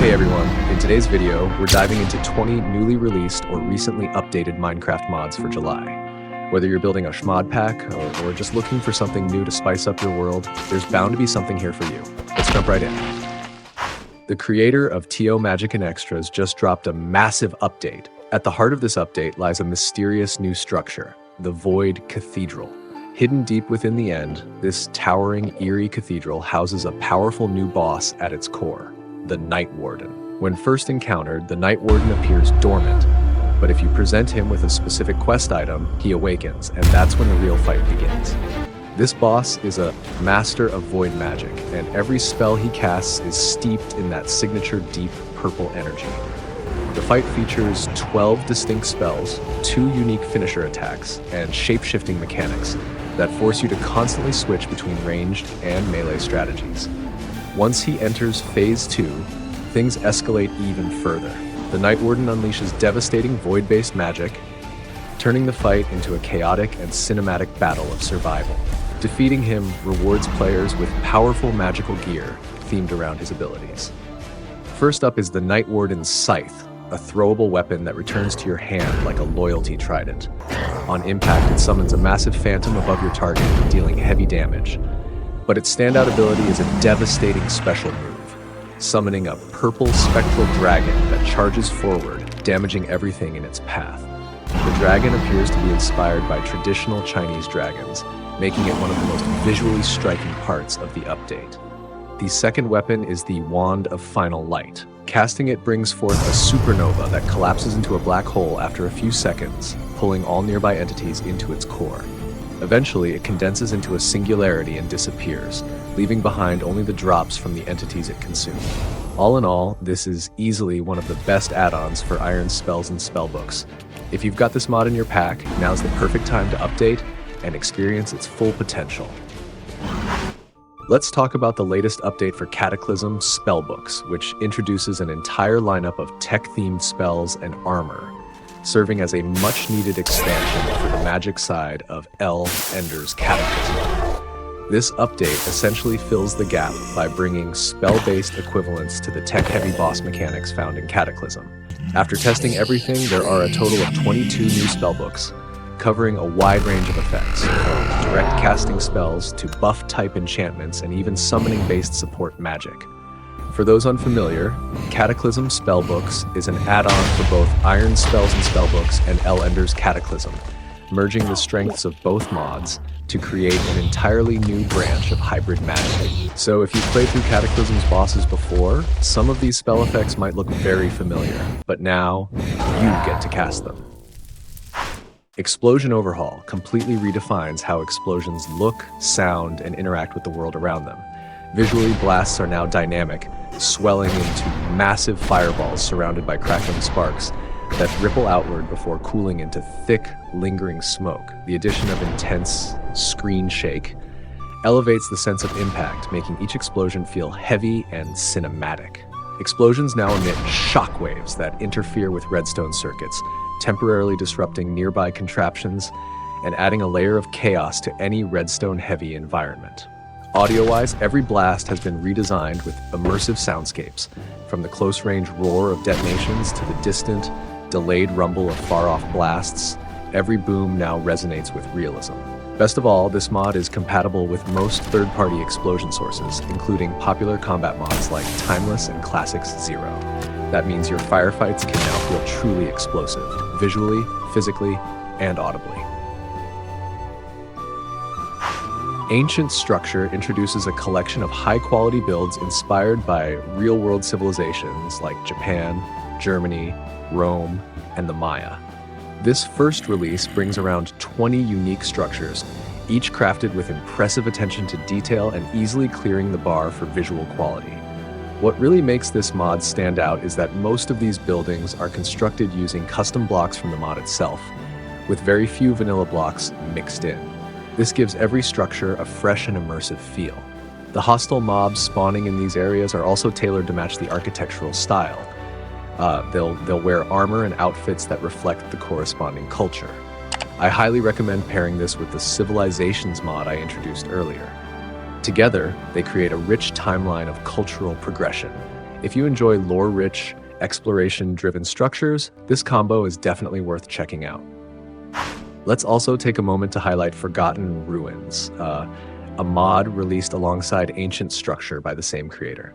Hey everyone, in today's video, we're diving into 20 newly released or recently updated Minecraft mods for July. Whether you're building a schmod pack or just looking for something new to spice up your world, there's bound to be something here for you. Let's jump right in. The creator of TO Magic and Extras just dropped a massive update. At the heart of this update lies a mysterious new structure, the Void Cathedral. Hidden deep within the end, this towering, eerie cathedral houses a powerful new boss at its core, the Night Warden. When first encountered, the Night Warden appears dormant, but if you present him with a specific quest item, he awakens, and that's when the real fight begins. This boss is a master of void magic, and every spell he casts is steeped in that signature deep purple energy. The fight features 12 distinct spells, 2 unique finisher attacks, and shape-shifting mechanics that force you to constantly switch between ranged and melee strategies. Once he enters Phase 2, things escalate even further. The Night Warden unleashes devastating void-based magic, turning the fight into a chaotic and cinematic battle of survival. Defeating him rewards players with powerful magical gear themed around his abilities. First up is the Night Warden's Scythe, a throwable weapon that returns to your hand like a loyalty trident. On impact, it summons a massive phantom above your target, dealing heavy damage. But its standout ability is a devastating special move, summoning a purple spectral dragon that charges forward, damaging everything in its path. The dragon appears to be inspired by traditional Chinese dragons, making it one of the most visually striking parts of the update. The second weapon is the Wand of Final Light. Casting it brings forth a supernova that collapses into a black hole after a few seconds, pulling all nearby entities into its core. Eventually, it condenses into a singularity and disappears, leaving behind only the drops from the entities it consumed. All in all, this is easily one of the best add-ons for Iron spells and spellbooks. If you've got this mod in your pack, now's the perfect time to update and experience its full potential. Let's talk about the latest update for Cataclysm Spellbooks, which introduces an entire lineup of tech-themed spells and armor, serving as a much-needed expansion for the magic side of Ender's Cataclysm. This update essentially fills the gap by bringing spell-based equivalents to the tech-heavy boss mechanics found in Cataclysm. After testing everything, there are a total of 22 new spellbooks, covering a wide range of effects, from direct casting spells to buff-type enchantments and even summoning-based support magic. For those unfamiliar, Cataclysm Spellbooks is an add-on for both Iron Spells and Spellbooks and Ender's Cataclysm, merging the strengths of both mods to create an entirely new branch of hybrid magic. So if you've played through Cataclysm's bosses before, some of these spell effects might look very familiar, but now you get to cast them. Explosion Overhaul completely redefines how explosions look, sound, and interact with the world around them. Visually, blasts are now dynamic, swelling into massive fireballs surrounded by crackling sparks that ripple outward before cooling into thick, lingering smoke. The addition of intense screen shake elevates the sense of impact, making each explosion feel heavy and cinematic. Explosions now emit shockwaves that interfere with redstone circuits, temporarily disrupting nearby contraptions and adding a layer of chaos to any redstone-heavy environment. Audio-wise, every blast has been redesigned with immersive soundscapes, from the close-range roar of detonations to the distant, delayed rumble of far-off blasts. Every boom now resonates with realism. Best of all, this mod is compatible with most third-party explosion sources, including popular combat mods like Timeless and Classics Zero. That means your firefights can now feel truly explosive, visually, physically, and audibly. Ancient Structure introduces a collection of high-quality builds inspired by real-world civilizations like Japan, Germany, Rome, and the Maya. This first release brings around 20 unique structures, each crafted with impressive attention to detail and easily clearing the bar for visual quality. What really makes this mod stand out is that most of these buildings are constructed using custom blocks from the mod itself, with very few vanilla blocks mixed in. This gives every structure a fresh and immersive feel. The hostile mobs spawning in these areas are also tailored to match the architectural style. They'll wear armor and outfits that reflect the corresponding culture. I highly recommend pairing this with the Civilizations mod I introduced earlier. Together, they create a rich timeline of cultural progression, If you enjoy lore-rich, exploration-driven structures, this combo is definitely worth checking out. Let's also take a moment to highlight Forgotten Ruins, a mod released alongside Ancient Structure by the same creator.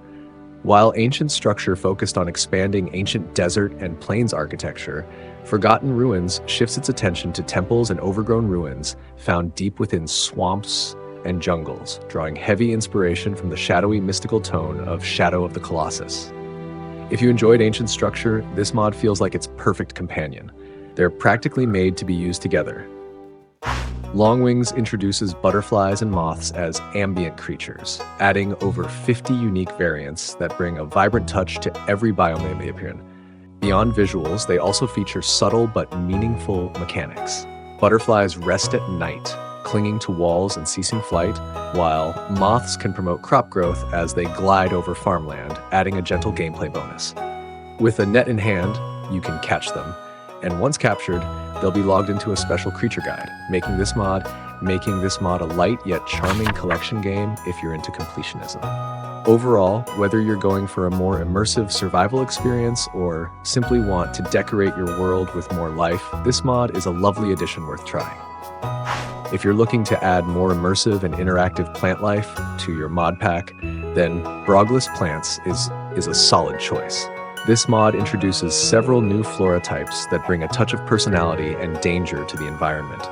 While Ancient Structure focused on expanding ancient desert and plains architecture, Forgotten Ruins shifts its attention to temples and overgrown ruins found deep within swamps and jungles, drawing heavy inspiration from the shadowy mystical tone of Shadow of the Colossus. If you enjoyed Ancient Structure, this mod feels like its perfect companion. They're practically made to be used together. Longwings introduces butterflies and moths as ambient creatures, adding over 50 unique variants that bring a vibrant touch to every biome they appear in. Beyond visuals, they also feature subtle but meaningful mechanics. Butterflies rest at night, clinging to walls and ceasing flight, while moths can promote crop growth as they glide over farmland, adding a gentle gameplay bonus. With a net in hand, you can catch them, and once captured, they'll be logged into a special creature guide, making this mod a light yet charming collection game if you're into completionism. Overall, whether you're going for a more immersive survival experience or simply want to decorate your world with more life, this mod is a lovely addition worth trying. If you're looking to add more immersive and interactive plant life to your mod pack, then Broglis plants is a solid choice. This mod introduces several new flora types that bring a touch of personality and danger to the environment.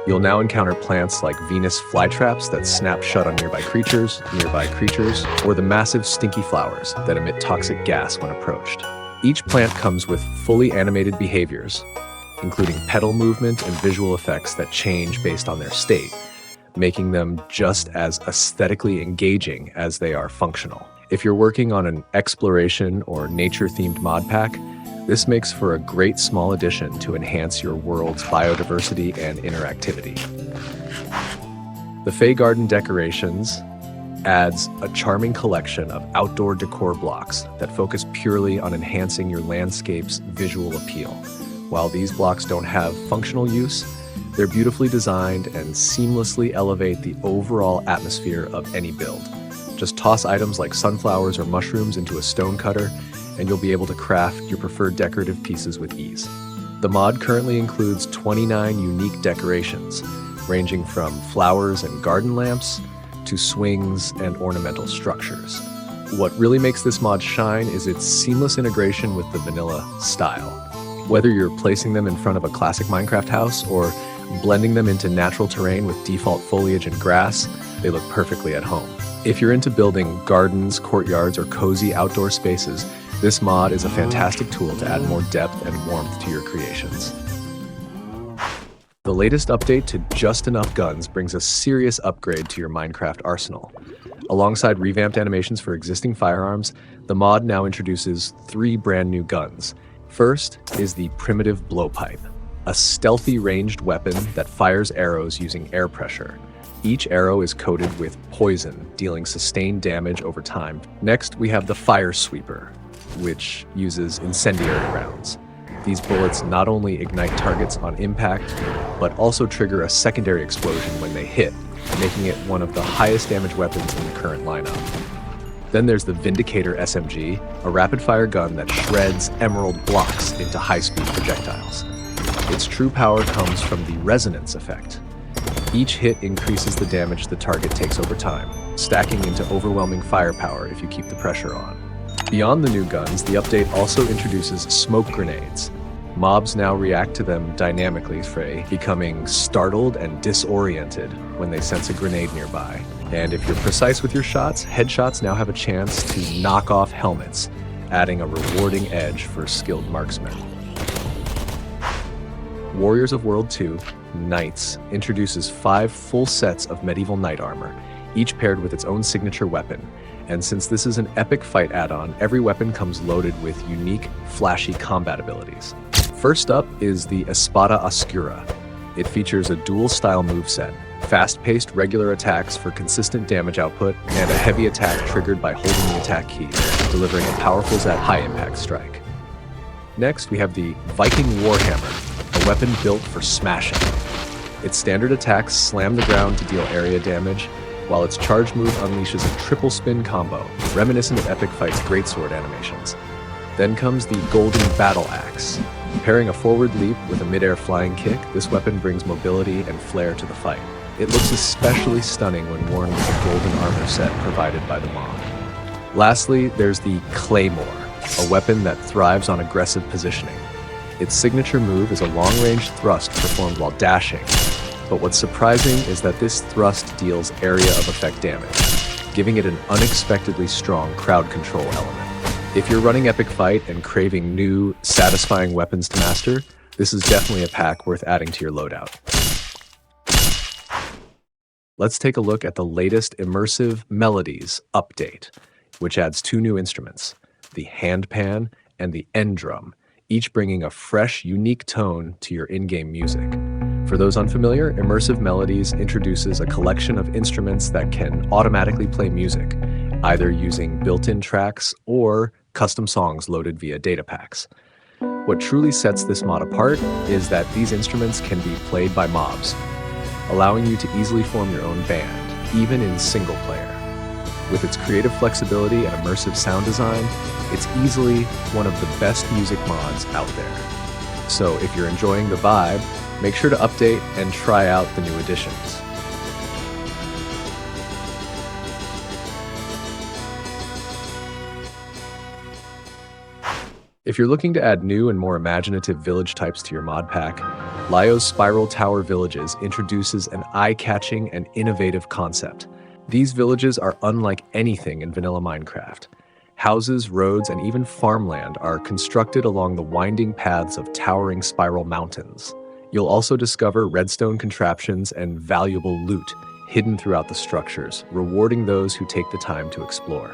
You'll now encounter plants like Venus flytraps that snap shut on nearby creatures, or the massive stinky flowers that emit toxic gas when approached. Each plant comes with fully animated behaviors, including petal movement and visual effects that change based on their state, making them just as aesthetically engaging as they are functional. If you're working on an exploration or nature-themed mod pack, this makes for a great small addition to enhance your world's biodiversity and interactivity. The Faye Garden Decorations adds a charming collection of outdoor decor blocks that focus purely on enhancing your landscape's visual appeal. While these blocks don't have functional use, they're beautifully designed and seamlessly elevate the overall atmosphere of any build. Just toss items like sunflowers or mushrooms into a stone cutter, and you'll be able to craft your preferred decorative pieces with ease. The mod currently includes 29 unique decorations, ranging from flowers and garden lamps to swings and ornamental structures. What really makes this mod shine is its seamless integration with the vanilla style. Whether you're placing them in front of a classic Minecraft house or blending them into natural terrain with default foliage and grass, they look perfectly at home. If you're into building gardens, courtyards, or cozy outdoor spaces, this mod is a fantastic tool to add more depth and warmth to your creations. The latest update to Just Enough Guns brings a serious upgrade to your Minecraft arsenal. Alongside revamped animations for existing firearms, the mod now introduces 3 brand new guns. First is the Primitive Blowpipe, a stealthy ranged weapon that fires arrows using air pressure. Each arrow is coated with poison, dealing sustained damage over time. Next, we have the Fire Sweeper, which uses incendiary rounds. These bullets not only ignite targets on impact, but also trigger a secondary explosion when they hit, making it one of the highest damage weapons in the current lineup. Then there's the Vindicator SMG, a rapid-fire gun that shreds emerald blocks into high-speed projectiles. Its true power comes from the resonance effect. Each hit increases the damage the target takes over time, stacking into overwhelming firepower if you keep the pressure on. Beyond the new guns, the update also introduces smoke grenades. Mobs now react to them dynamically, becoming startled and disoriented when they sense a grenade nearby. And if you're precise with your shots, headshots now have a chance to knock off helmets, adding a rewarding edge for skilled marksmen. Warriors of World 2, Knights, introduces 5 full sets of medieval knight armor, each paired with its own signature weapon. And since this is an epic fight add-on, every weapon comes loaded with unique, flashy combat abilities. First up is the Espada Oscura. It features a dual-style moveset, fast-paced regular attacks for consistent damage output, and a heavy attack triggered by holding the attack key, delivering a powerful Zet high-impact strike. Next, we have the Viking Warhammer, a weapon built for smashing. Its standard attacks slam the ground to deal area damage, while its charge move unleashes a triple spin combo, reminiscent of Epic Fight's greatsword animations. Then comes the Golden Battle Axe. Pairing a forward leap with a mid-air flying kick, this weapon brings mobility and flair to the fight. It looks especially stunning when worn with the golden armor set provided by the mob. Lastly, there's the Claymore, a weapon that thrives on aggressive positioning. Its signature move is a long-range thrust performed while dashing, but what's surprising is that this thrust deals area of effect damage, giving it an unexpectedly strong crowd control element. If you're running Epic Fight and craving new, satisfying weapons to master, this is definitely a pack worth adding to your loadout. Let's take a look at the latest Immersive Melodies update, which adds 2 new instruments, the handpan and the end drum, each bringing a fresh, unique tone to your in-game music. For those unfamiliar, Immersive Melodies introduces a collection of instruments that can automatically play music, either using built-in tracks or custom songs loaded via data packs. What truly sets this mod apart is that these instruments can be played by mobs, allowing you to easily form your own band, even in single player. With its creative flexibility and immersive sound design, it's easily one of the best music mods out there. So if you're enjoying the vibe, make sure to update and try out the new additions. If you're looking to add new and more imaginative village types to your mod pack, Lio's Spiral Tower Villages introduces an eye-catching and innovative concept. These villages are unlike anything in vanilla Minecraft. Houses, roads, and even farmland are constructed along the winding paths of towering spiral mountains. You'll also discover redstone contraptions and valuable loot hidden throughout the structures, rewarding those who take the time to explore.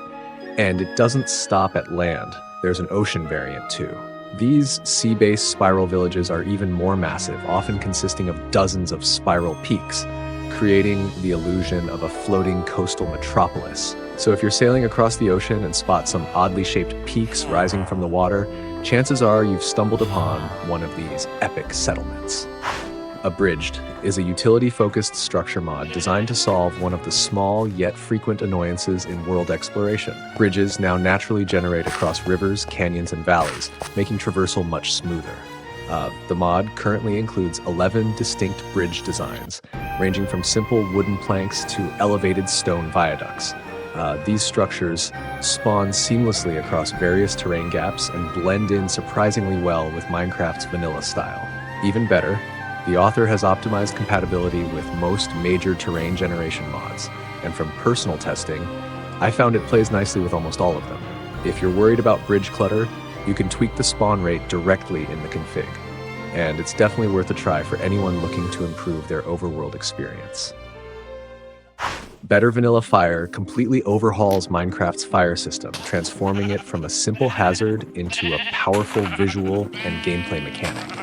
And it doesn't stop at land. There's an ocean variant too. These sea-based spiral villages are even more massive, often consisting of dozens of spiral peaks, creating the illusion of a floating coastal metropolis. So if you're sailing across the ocean and spot some oddly shaped peaks rising from the water, chances are you've stumbled upon one of these epic settlements. Abridged is a utility-focused structure mod designed to solve one of the small yet frequent annoyances in world exploration. Bridges now naturally generate across rivers, canyons, and valleys, making traversal much smoother. The mod currently includes 11 distinct bridge designs, ranging from simple wooden planks to elevated stone viaducts. These structures spawn seamlessly across various terrain gaps and blend in surprisingly well with Minecraft's vanilla style. Even better, the author has optimized compatibility with most major terrain generation mods, and from personal testing, I found it plays nicely with almost all of them. If you're worried about bridge clutter, you can tweak the spawn rate directly in the config, and it's definitely worth a try for anyone looking to improve their overworld experience. Better Vanilla Fire completely overhauls Minecraft's fire system, transforming it from a simple hazard into a powerful visual and gameplay mechanic.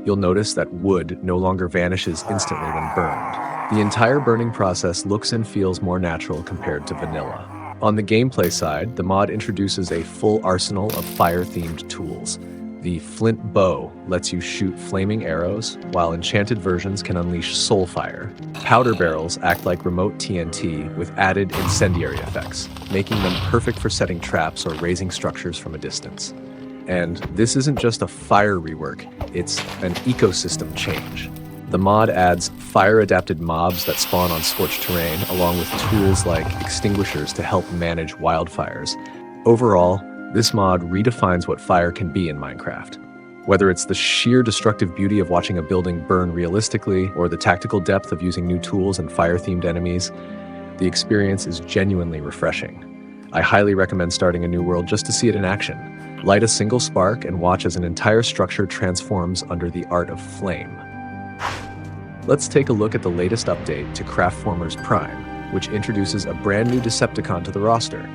You'll notice that wood no longer vanishes instantly when burned. The entire burning process looks and feels more natural compared to vanilla. On the gameplay side, the mod introduces a full arsenal of fire-themed tools. The Flint Bow lets you shoot flaming arrows, while enchanted versions can unleash soul fire. Powder barrels act like remote TNT with added incendiary effects, making them perfect for setting traps or raising structures from a distance. And this isn't just a fire rework, it's an ecosystem change. The mod adds fire-adapted mobs that spawn on scorched terrain, along with tools like extinguishers to help manage wildfires. Overall, this mod redefines what fire can be in Minecraft. Whether it's the sheer destructive beauty of watching a building burn realistically, or the tactical depth of using new tools and fire-themed enemies, the experience is genuinely refreshing. I highly recommend starting a new world just to see it in action. Light a single spark and watch as an entire structure transforms under the art of flame. Let's take a look at the latest update to Craftformers Prime, which introduces a brand new Decepticon to the roster,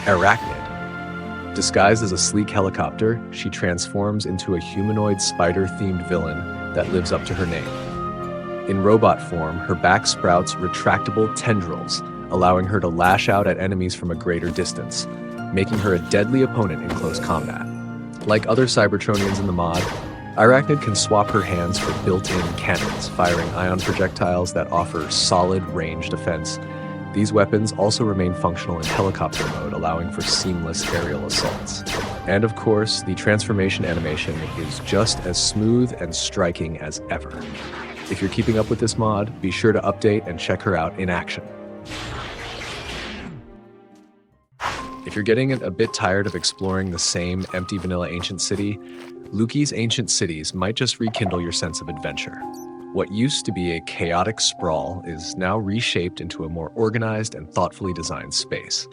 Arachnid. Disguised as a sleek helicopter, she transforms into a humanoid spider-themed villain that lives up to her name. In robot form, her back sprouts retractable tendrils, allowing her to lash out at enemies from a greater distance, making her a deadly opponent in close combat. Like other Cybertronians in the mod, Arachnid can swap her hands for built-in cannons, firing ion projectiles that offer solid range defense, These weapons also remain functional in helicopter mode, allowing for seamless aerial assaults. And of course, the transformation animation is just as smooth and striking as ever. If you're keeping up with this mod, be sure to update and check her out in action. If you're getting a bit tired of exploring the same empty vanilla ancient city, Luki's Ancient Cities might just rekindle your sense of adventure. What used to be a chaotic sprawl is now reshaped into a more organized and thoughtfully designed space.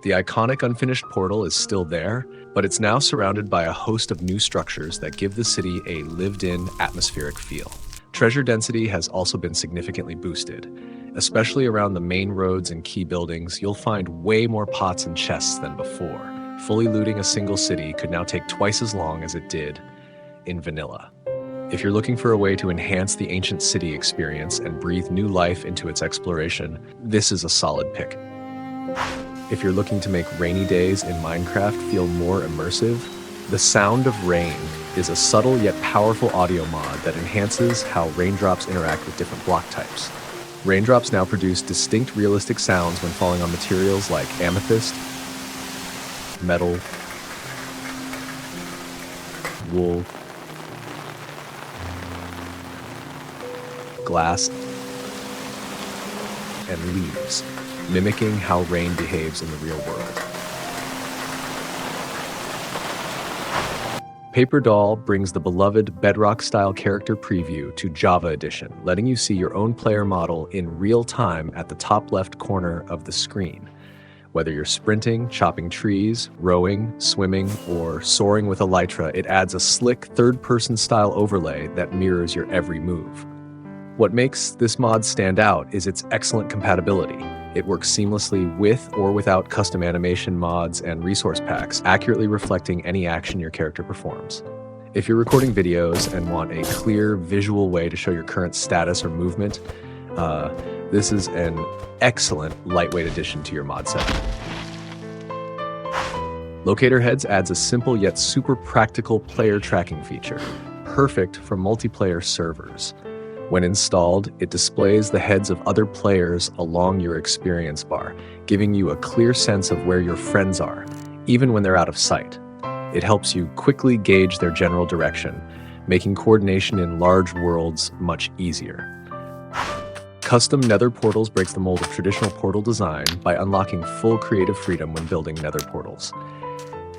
The iconic unfinished portal is still there, but it's now surrounded by a host of new structures that give the city a lived-in, atmospheric feel. Treasure density has also been significantly boosted. Especially around the main roads and key buildings, you'll find way more pots and chests than before. Fully looting a single city could now take twice as long as it did in vanilla. If you're looking for a way to enhance the ancient city experience and breathe new life into its exploration, this is a solid pick. If you're looking to make rainy days in Minecraft feel more immersive, the Sound of Rain is a subtle yet powerful audio mod that enhances how raindrops interact with different block types. Raindrops now produce distinct realistic sounds when falling on materials like amethyst, metal, wool, glass, and leaves, mimicking how rain behaves in the real world. PaperDoll brings the beloved Bedrock-style character preview to Java Edition, letting you see your own player model in real time at the top left corner of the screen. Whether you're sprinting, chopping trees, rowing, swimming, or soaring with elytra, it adds a slick third-person style overlay that mirrors your every move. What makes this mod stand out is its excellent compatibility. It works seamlessly with or without custom animation mods and resource packs, accurately reflecting any action your character performs. If you're recording videos and want a clear visual way to show your current status or movement, this is an excellent lightweight addition to your mod set. Locator Heads adds a simple yet super practical player tracking feature, perfect for multiplayer servers. When installed, it displays the heads of other players along your experience bar, giving you a clear sense of where your friends are, even when they're out of sight. It helps you quickly gauge their general direction, making coordination in large worlds much easier. Custom Nether portals breaks the mold of traditional portal design by unlocking full creative freedom when building Nether portals.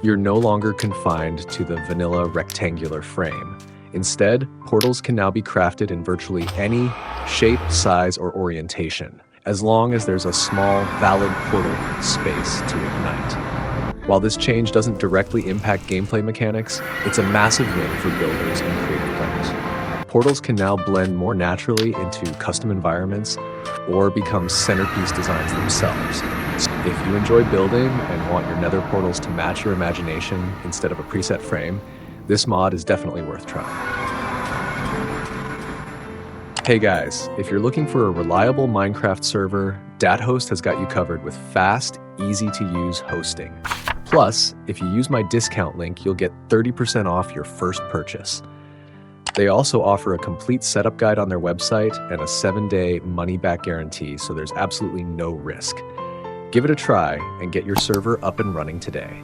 You're no longer confined to the vanilla rectangular frame. Instead, portals can now be crafted in virtually any shape, size, or orientation, as long as there's a small, valid portal space to ignite. While this change doesn't directly impact gameplay mechanics, it's a massive win for builders and creative players. Portals can now blend more naturally into custom environments or become centerpiece designs themselves. If you enjoy building and want your Nether portals to match your imagination instead of a preset frame, this mod is definitely worth trying. Hey guys, if you're looking for a reliable Minecraft server, DatHost has got you covered with fast, easy-to-use hosting. Plus, if you use my discount link, you'll get 30% off your first purchase. They also offer a complete setup guide on their website and a 7-day money-back guarantee, so there's absolutely no risk. Give it a try and get your server up and running today.